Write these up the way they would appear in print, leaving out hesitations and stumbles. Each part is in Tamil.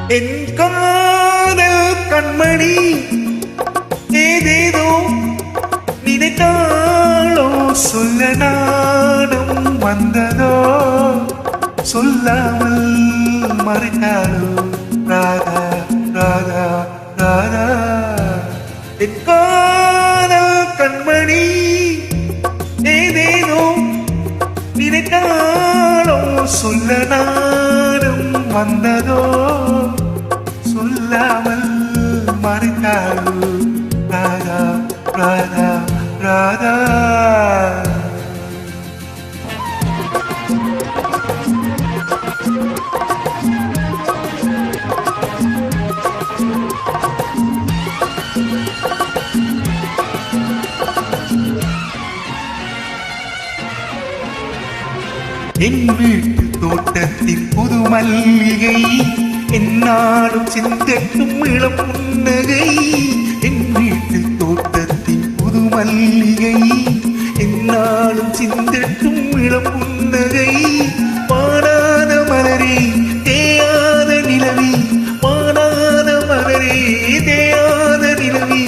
என் காதல் கண்மணி ஏதேதோ நினைத்தாளோ சொல்ல நானும் வந்ததோ சொல்லாமல் மறைத்தாளோ ராதா ராதா ராதா என் காதல் கண்மணி ஏதேதோ நினைத்தாளோ சொல்ல நானும் வந்ததோ சொல்லாமல் மறைத்தாளோ ராதா ராதா ராதா என் வீட்டு தோட்டத்தின் புது மல்லிகை என்னாலும் சிந்தட்டும் இளம் புன்னகை என் வீட்டு தோட்டத்தின் புது மல்லிகை என்னாலும் சிந்தட்டும் இளம் புன்னகை பாடாத மலரே தேயாத நிலவி பாடாத மலரே தேயாத நிலவி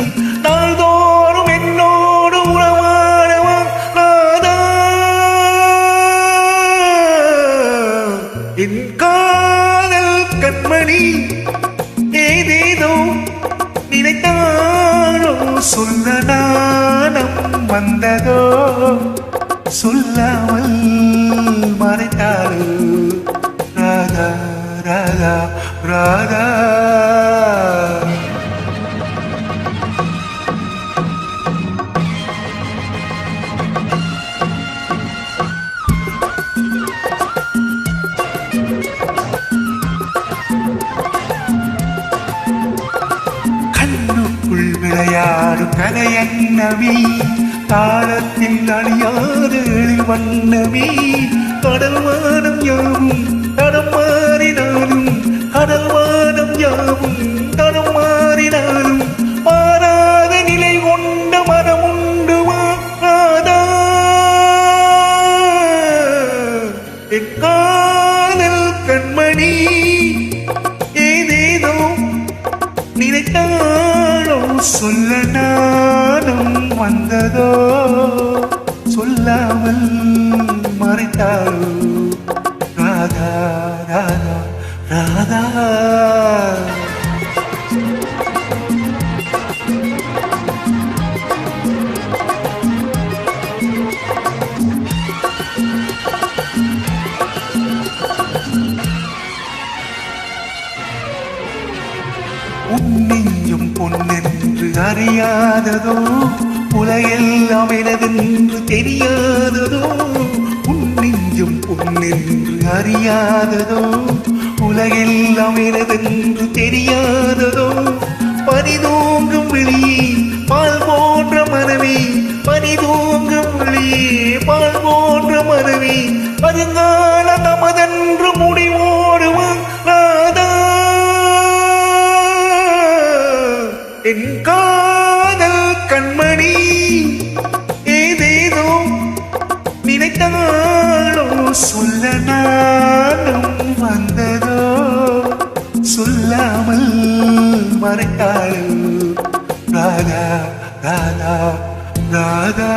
நாள்தோறும் என்னோடு உறவாடவா ராதா என் காதல் கண்மணி ஏதேதோ நினைத்தாளோ சொல்ல நாணம் வந்ததோ சொல்லாமல் மறைத்தாளோ ராதா ராதா ராதா விளையாடும் கதையன்னவி தாளத்தில் அணியாத வண்ணமே கடல்வானம் யாவும் தடம் மாறினாலும் கடல்வானம் யாவும் தடம் மாறினாலும் மாறாத நிலை கொண்ட மனம் உண்டு மாறாதா என் காதல் கண்மணி ஏதேதோ நினைத்தாளோ சொல்ல நானும் வந்ததோ சொல்லாமல் மறைத்தாளோ ராதா ராதா ராதா உன்னெஞ்சும் பொன்னென்று அறியாததோ உலகெல்லாம் எனதென்று தெரியாததோ உன்னெஞ்சும் பொன்னென்று அறியாததோ உலகெல்லாம் எனதென்று தெரியாததோ பனிதூங்கும் வெளியே பால் போன்ற மனமே பனிதூங்கும் வெளியே பால் போன்ற மனமே வருங்கால நமதென்று முடிவோடுவான் ராதா என் காதல் கண்மணி ஏதேதோ நினைத்தாளோ சொல்ல நானும் வந்ததோ சொல்லாமல் மறைத்தாளோ ராதா ராதா ராதா